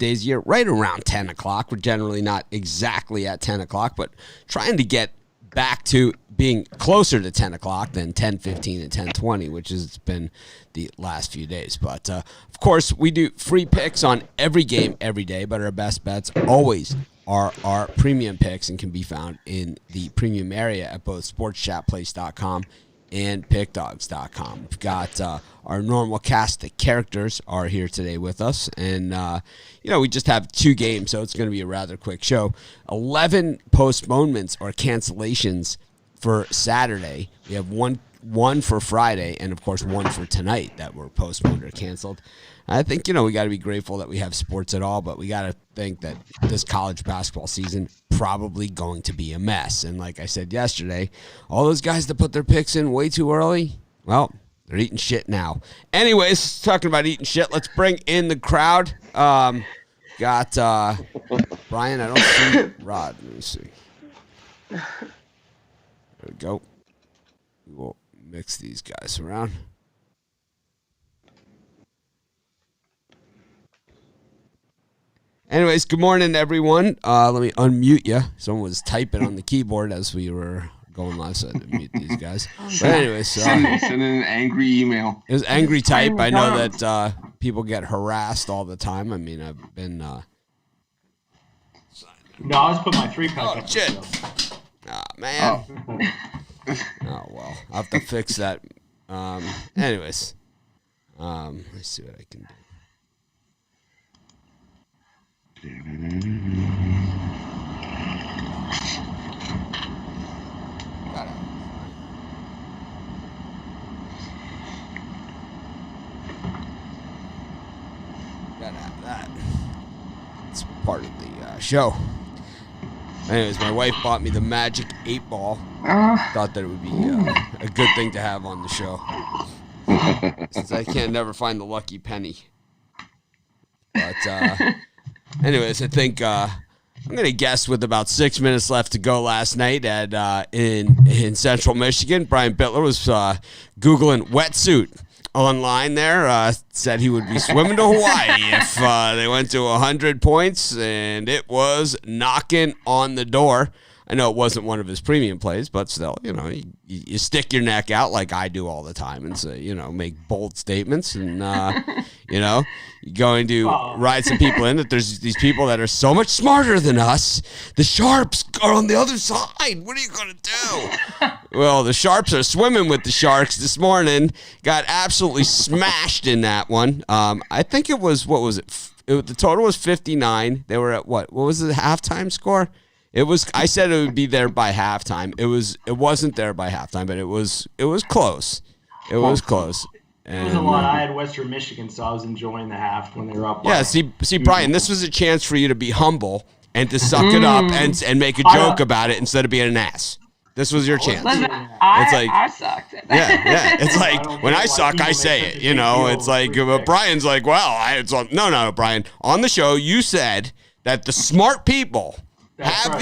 days a year, right around 10 o'clock. We're generally not exactly at 10 o'clock, but trying to get back to being closer to 10 o'clock than 10:15 and 10:20, which has been the last few days. But, of course, we do free picks on every game every day, but our best bets always are our premium picks and can be found in the premium area at both sportschatplace.com and pickdogs.com. We've got our normal cast of characters are here today with us, and we just have 2 games, so it's going to be a rather quick show. 11 postponements or cancellations for Saturday. We have one for Friday, and of course one for tonight that were postponed or canceled. I think, we got to be grateful that we have sports at all, but we got to think that this college basketball season probably going to be a mess. And like I said yesterday, all those guys that put their picks in way too early, well, they're eating shit now. Anyways, talking about eating shit, let's bring in the crowd. Got Brian, I don't see Rod. Let me see. There we go. We will mix these guys around. Anyways, good morning, everyone. Let me unmute you. Someone was typing on the keyboard as we were going live, so I had to mute these guys. But anyways, send an angry email. It was angry type. I know that people get harassed all the time. I mean, I've been... No, I just put my 3-pack up. Oh, shit. Oh, man. Oh, well. I'll have to fix that. Anyways. Let's see what I can do. Got it. Gotta have that. It's part of the show. Anyways, my wife bought me the Magic 8 Ball. Thought that it would be a good thing to have on the show. Since I can't never find the lucky penny. But, anyways, I think I'm going to guess with about 6 minutes left to go last night in Central Michigan, Brian Bittler was Googling wetsuit online there. Said he would be swimming to Hawaii if they went to 100 points, and it was knocking on the door. I know it wasn't one of his premium plays, but still, you stick your neck out like I do all the time and say, make bold statements and, you're going to ride some people in that there's these people that are so much smarter than us. The Sharps are on the other side. What are you going to do? Well, the Sharps are swimming with the Sharks this morning. Got absolutely smashed in that one. I think it was, what was it? The total was 59. They were at what? What was the halftime score? It was. I said it would be there by halftime. It wasn't there by halftime, but it was close. It was close. It was a lot. I had Western Michigan, so I was enjoying the half when they were up. Yeah, see, Brian, this was a chance for you to be humble and to suck it up and make a joke about it instead of being an ass. This was your chance. I sucked. Yeah. It's like when I suck, I say it. It's like Brian's like, well, no, Brian. On the show, you said that the smart people have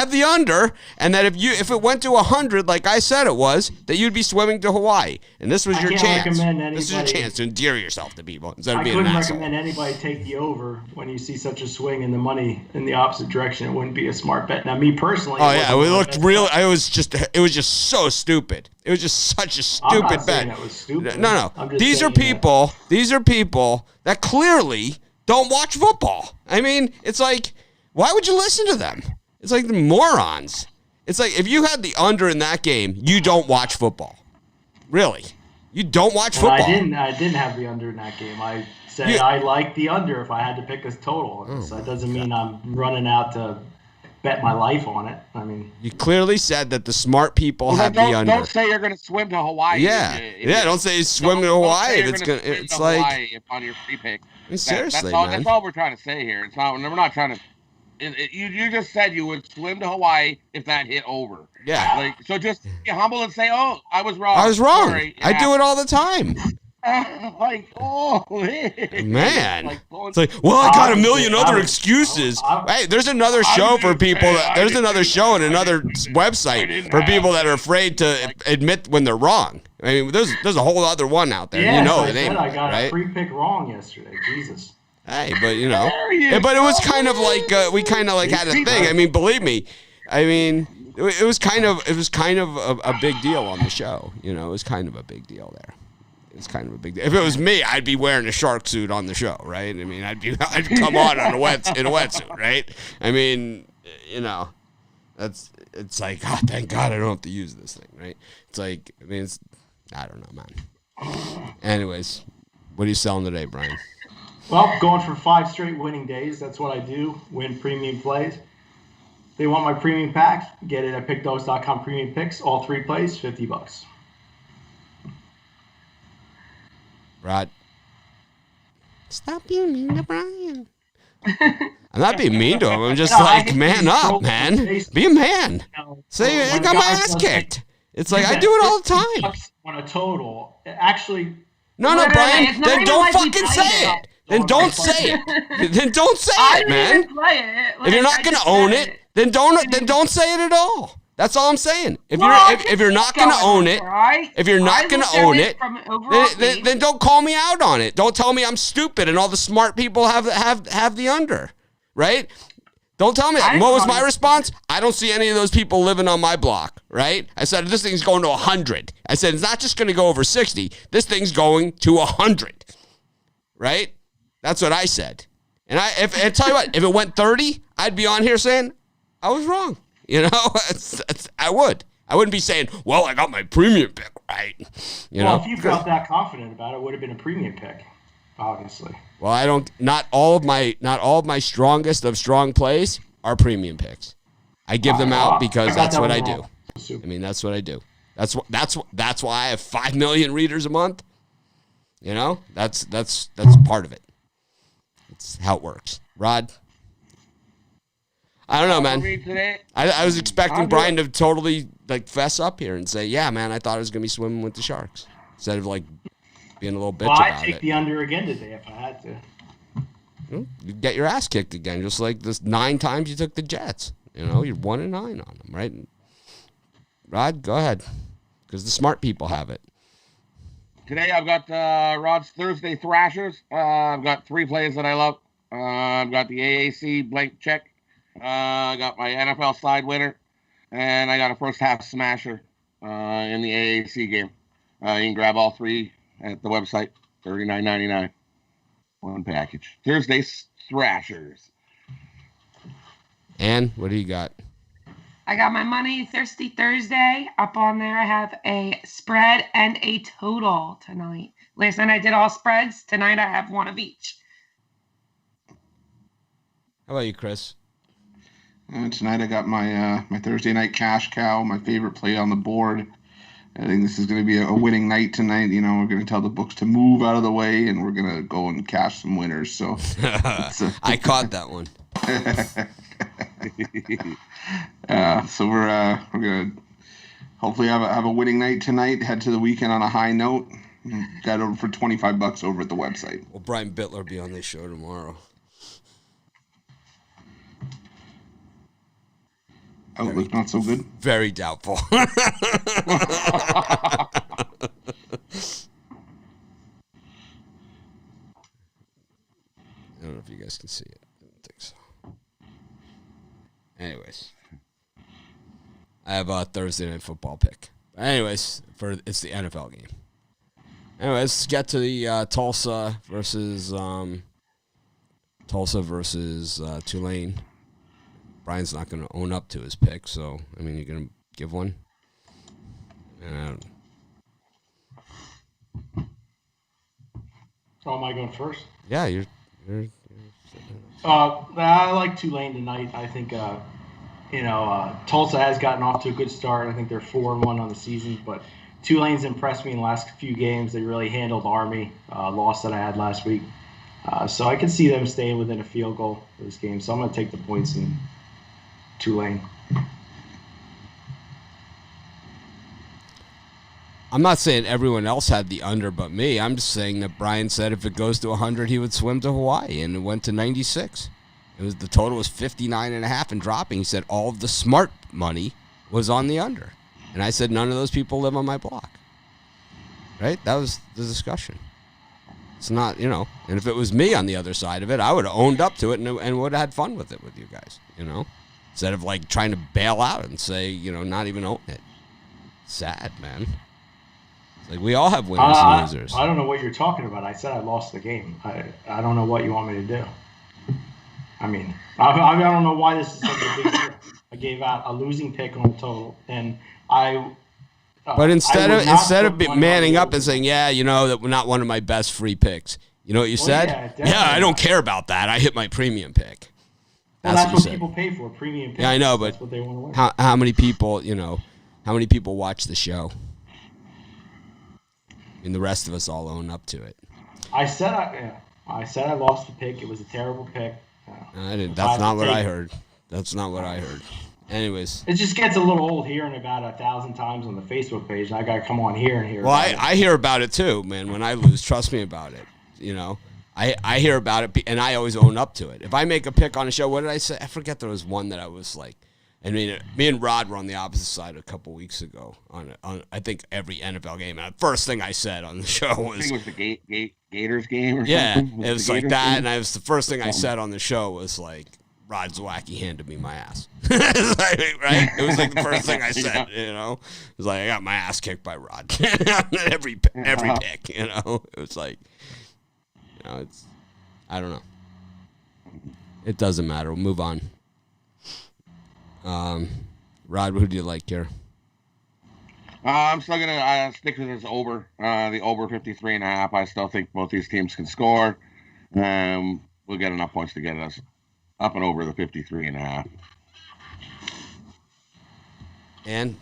the under, and that if it went to 100, like I said it was, that you'd be swimming to Hawaii, and this was your chance. This is your chance to endear yourself to people instead of being an asshole. I couldn't recommend anybody take the over when you see such a swing in the money in the opposite direction. It wouldn't be a smart bet. Now, me personally, it looked real. It was just so stupid. It was just such a stupid bet. That was stupid. No. These are people that clearly don't watch football. I mean, it's like, why would you listen to them? It's like the morons. It's like if you had the under in that game, you don't watch football. Really. You don't watch football. I didn't have the under in that game. I said I like the under if I had to pick a total. So that doesn't mean I'm running out to bet my life on it. I mean, you clearly said that the smart people have the under. Don't say you're going to swim to Hawaii. Yeah, don't say you swim to Hawaii. It's like Hawaii on your free pick. Seriously, man. Man. That's all we're trying to say here. We're not trying to. You just said you would swim to Hawaii if that hit over. Yeah. So just be humble and say, "Oh, I was wrong." I was wrong. Sorry. I do it all the time. Man. It's like, well, I got a million other excuses. Hey, there's another show for people. There's another show and another website for people that are afraid to admit when they're wrong. I mean, there's a whole other one out there. Yeah, the name. I got a free pick wrong yesterday. Jesus. Hey, but but it was kind of like we kind of like had a thing. I mean, believe me, it was kind of a big deal on the show. It was kind of a big deal there. It's kind of a big deal. If it was me, I'd be wearing a shark suit on the show, right? I mean, I'd come on in a wetsuit, right? I mean, it's like, oh, thank God I don't have to use this thing, right? It's like, I don't know, man. Anyways, what are you selling today, Brian? Well, going for 5 straight winning days. That's what I do. Win premium plays. They want my premium pack. Get it at pickdogs.com premium picks. All 3 plays, $50. Rod. Stop being mean to Brian. I'm not being mean to him. I'm just man up, man. Be a man. Say, I got my ass kicked. It's like, I do it all the time. On a total. Actually. No, Brian. Then don't fucking say it. Then don't say it. Then don't say it, man. If you're not going to own it, then don't say it at all. That's all I'm saying. If you're not going to own it, if you're not going to own it, then don't call me out on it. Don't tell me I'm stupid and all the smart people have the under, right? Don't tell me that. What was my response? I don't see any of those people living on my block, right? I said, this thing's going to 100. I said, it's not just going to go over 60. This thing's going to 100, right? That's what I said. And I tell you what, if it went 30, I'd be on here saying I was wrong. I would. I wouldn't be saying, well, I got my premium pick right. Well, if you felt that confident about it, it would have been a premium pick, obviously. Well, not all of my strongest of strong plays are premium picks. I give them out because that's what I do. I mean, that's what I do. That's why I have 5 million readers a month. That's part of it. It's how it works. Rod. I don't know, man. I was expecting Brian to totally fess up here and say, yeah, man, I thought I was going to be swimming with the sharks. Instead of being a little bitch about it. I'd take the under again today if I had to. You get your ass kicked again, just like this 9 times you took the Jets. You're 1-9 on them, right? Rod, go ahead. Because the smart people have it. Today I've got Rod's Thursday Thrashers. I've got 3 plays that I love. I've got the AAC blank check. I got my NFL side winner, and I got a first half smasher in the AAC game. You can grab all 3 at the website, $39.99. One package. Thursday Thrashers. Ann, what do you got? I got my money Thirsty Thursday. Up on there, I have a spread and a total tonight. Last night I did all spreads. Tonight I have 1 of each. How about you, Chris? Tonight I got my Thursday night cash cow, my favorite play on the board. I think this is going to be a winning night tonight. We're going to tell the books to move out of the way, and we're going to go and cash some winners. So I caught that one. So we're going to hopefully have a winning night tonight. Head to the weekend on a high note. Got over for $25 over at the website. Will Brian Bittler be on this show tomorrow? Outlook not so good. Very doubtful. I don't know if you guys can see it. I don't think so. Anyways, I have a Thursday night football pick. Anyways, it's the NFL game. Anyways, let's get to the Tulsa versus Tulane. Brian's not going to own up to his pick, so, you're going to give one? So am I going first? Yeah, you're I like Tulane tonight. I think, Tulsa has gotten off to a good start. I think they're 4-1 on the season, but Tulane's impressed me in the last few games. They really handled Army, loss that I had last week. So I can see them staying within a field goal for this game. So I'm going to take the points in Tulane. I'm not saying everyone else had the under but me. I'm just saying that Brian said if it goes to 100, he would swim to Hawaii, and it went to 96. The total was 59.5 and dropping. He said all of the smart money was on the under. And I said none of those people live on my block. Right? That was the discussion. It's not, you know. And if it was me on the other side of it, I would have owned up to it and would have had fun with it with you guys, you know, instead of like trying to bail out and say, you know, not even own it. Sad, man. It's like we all have winners and losers. I don't know what you're talking about. I said I lost the game. I don't know what you want me to do. I mean, I don't know why this is such a big deal. I gave out a losing pick on the total, and but instead of manning up and saying, yeah, you know, that not one of my best free picks. You know what you said? Yeah, I don't care about that. I hit my premium pick. That's what people pay for, premium picks. Yeah, I know, but that's what they want to win. How many people, you know, how many people watch the show? And the rest of us all own up to it. I said I lost the pick. It was a terrible pick. I didn't. That's not what I heard. That's not what I heard. Anyways, it just gets a little old hearing about 1,000 times on the Facebook page. And I gotta come on here and hear. Well, I hear about it too, man. When I lose, trust me about it. You know, I hear about it, and I always own up to it. If I make a pick on a show, what did I say? I forget. There was one that I was like, I mean, me and Rod were on the opposite side a couple weeks ago on I think every NFL game. And the first thing I said on the show was, I think it was the Gators game or yeah, something. it was like that, and the first thing I said on the show was like, Rod Zwacky handed me my ass. Right? It was like the first thing I said, you know? It was like, I got my ass kicked by Rod. every pick, you know? It was like, you know, it's, I don't know. It doesn't matter. We'll move on. Rod, who do you like here? I'm still going to stick with this over, the over 53.5. I still think both these teams can score. We'll get enough points to get us up and over the 53.5. And?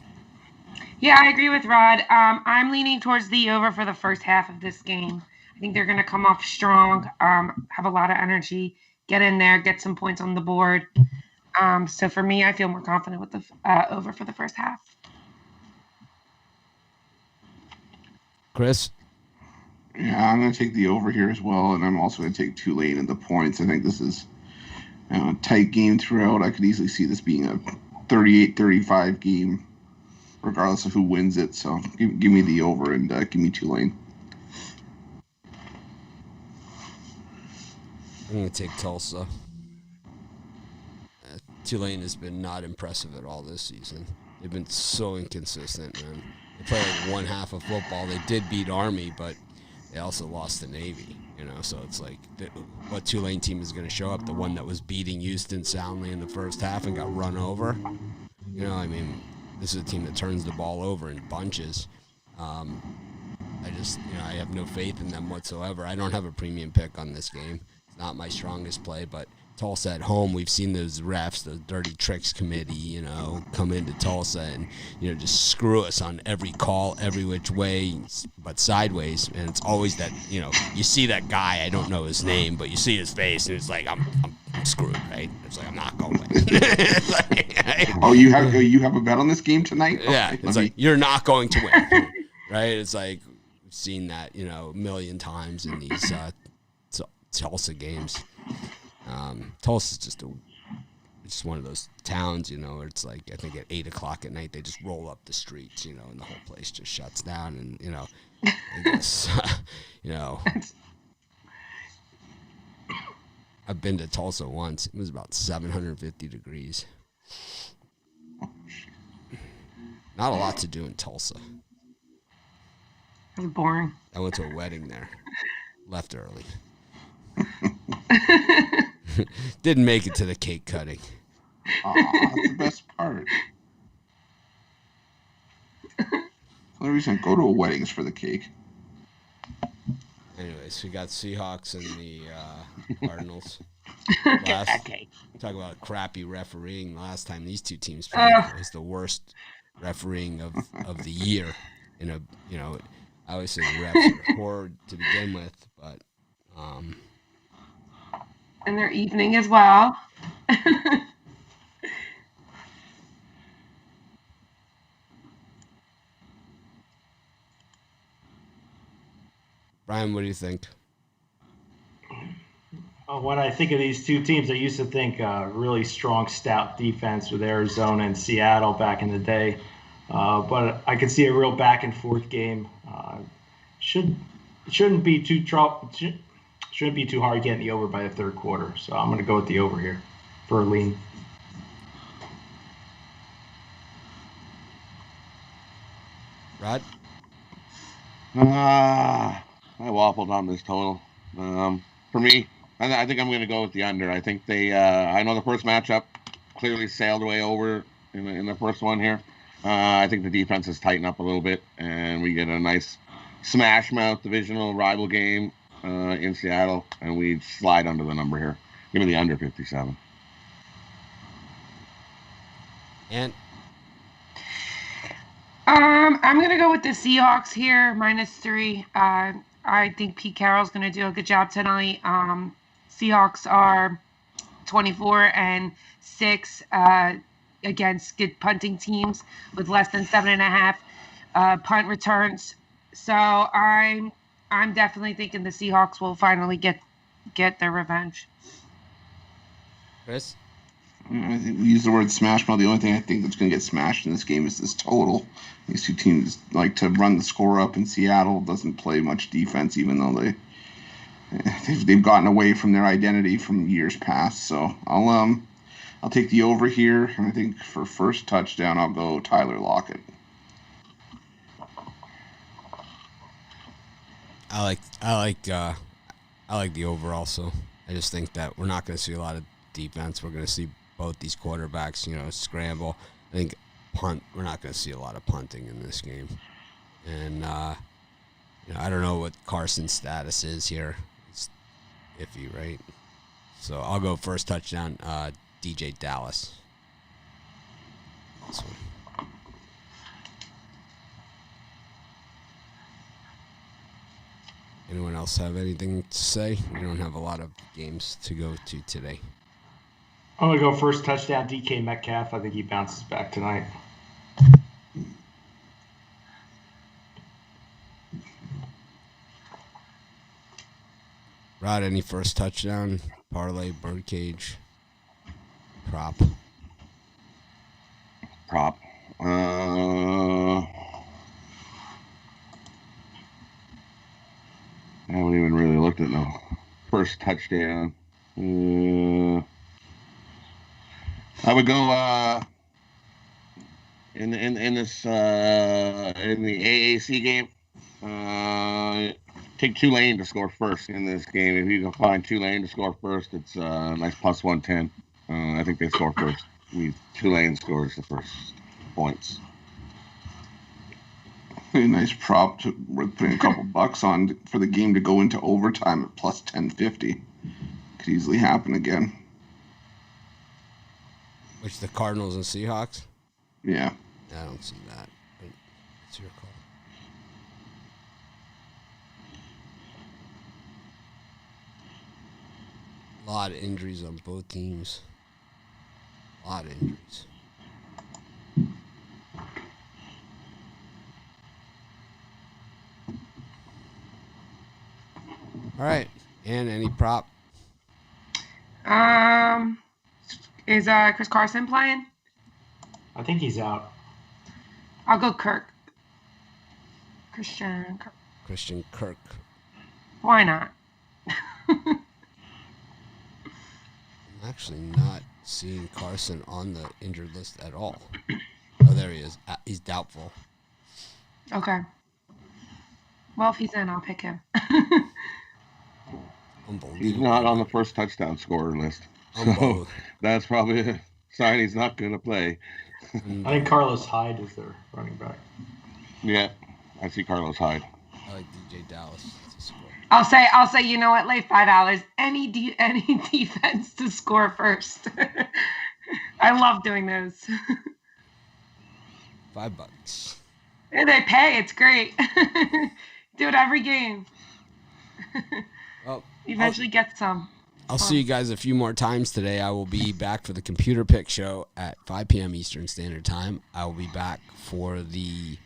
Yeah, I agree with Rod. I'm leaning towards the over for the first half of this game. I think they're going to come off strong, have a lot of energy, get in there, get some points on the board. So for me, I feel more confident with the over for the first half. Chris? Yeah, I'm going to take the over here as well, and I'm also going to take Tulane in the points. I think this is a tight game throughout. I could easily see this being a 38-35 game, regardless of who wins it. So give me the over and give me Tulane. I'm going to take Tulsa. Tulane has been not impressive at all this season. They've been so inconsistent, man. They play like one half of football. They did beat Army, but they also lost to Navy, you know. So it's like, what Tulane team is going to show up? The one that was beating Houston soundly in the first half and got run over? You know, I mean, this is a team that turns the ball over in bunches. I have no faith in them whatsoever. I don't have a premium pick on this game. It's not my strongest play, but Tulsa at home, we've seen those refs, the dirty tricks committee, you know, come into Tulsa and, you know, just screw us on every call, every which way, but sideways. And it's always that, you know, you see that guy, I don't know his name, but you see his face and it's like, I'm screwed, right? It's like, I'm not going. Oh, you have a bet on this game tonight? Yeah, it's like, you're not going to win, right? It's like, we've seen that, you know, a million times in these Tulsa games. Tulsa's just one of those towns, you know, where it's like, I think at 8 o'clock at night, they just roll up the streets, you know, and the whole place just shuts down. And, you know, I guess, you know, I've been to Tulsa once. It was about 750 degrees. Not a lot to do in Tulsa. It's boring. I went to a wedding there. Left early. Didn't make it to the cake cutting. That's the best part. The only reason I go to a wedding is for the cake. Anyways, we got Seahawks and the Cardinals. Talk about crappy refereeing. Last time these two teams played was the worst refereeing of the year. In a, you know, I always say the refs are horrid to begin with, but and their evening as well. Brian, what do you think? When I think of these two teams, I used to think really strong, stout defense with Arizona and Seattle back in the day. But I could see a real back and forth game. Should it shouldn't be too shouldn't be too hard getting the over by the third quarter. So I'm going to go with the over here for a lean. Rod? I waffled on this total. For me, I think I'm going to go with the under. I think I know the first matchup clearly sailed way over in the first one here. I think the defense has tightened up a little bit, and we get a nice smash mouth divisional rival game in Seattle, and we slide under the number here. Give me the under 57. And I'm going to go with the Seahawks here, -3. I think Pete Carroll's going to do a good job tonight. Seahawks are 24-6 against good punting teams with less than 7.5 punt returns. So I'm definitely thinking the Seahawks will finally get their revenge. Chris? I think we use the word smash mouth. The only thing I think that's going to get smashed in this game is this total. These two teams like to run the score up, and Seattle doesn't play much defense, even though they've gotten away from their identity from years past. So I'll take the over here, and I think for first touchdown I'll go Tyler Lockett. I like the over also. I just think that we're not going to see a lot of defense. We're going to see both these quarterbacks, scramble. I think punt. We're not going to see a lot of punting in this game, and I don't know what Carson's status is here. It's iffy, right? So I'll go first touchdown, DJ Dallas. This one. Anyone else have anything to say? We don't have a lot of games to go to today. I'm going to go first touchdown, DK Metcalf. I think he bounces back tonight. Rod, any first touchdown, parlay, birdcage, prop? I haven't even really looked at no first touchdown. I would go in the AAC game. Take Tulane to score first in this game. If you can find Tulane to score first, it's a nice plus 110. I think they score first. Tulane scores the first points. A nice prop. We're putting a couple bucks on for the game to go into overtime at plus 1050. Could easily happen again. Which, the Cardinals and Seahawks? Yeah. I don't see that. It's your call. A lot of injuries on both teams. A lot of injuries. All right. And any prop? Is Chris Carson playing? I think he's out. I'll go Kirk. Christian Kirk. Why not? I'm actually not seeing Carson on the injured list at all. Oh, there he is. He's doubtful. Okay. Well, if he's in, I'll pick him. Unbelievable. He's not on the first touchdown scorer list. So that's probably a sign he's not going to play. I think Carlos Hyde is their running back. Yeah, I see Carlos Hyde. I like DJ Dallas to score. I'll say, you know what? Lay $5. Any defense to score first. I love doing those. $5. And they pay. It's great. Do it every game. Well, Eventually get some. I'll see you guys a few more times today. I will be back for the Computer Pick Show at 5 p.m. Eastern Standard Time. I will be back for the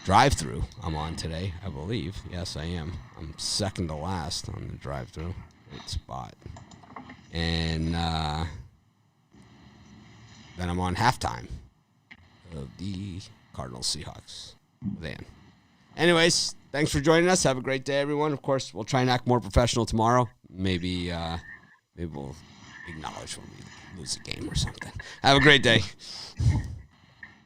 drive-thru I'm on today, I believe. Yes, I am. I'm second to last on the drive-thru. Great spot. And then I'm on halftime of the Cardinals Seahawks. Then. Anyways, thanks for joining us. Have a great day, everyone. Of course, we'll try and act more professional tomorrow. Maybe we'll acknowledge when we lose a game or something. Have a great day.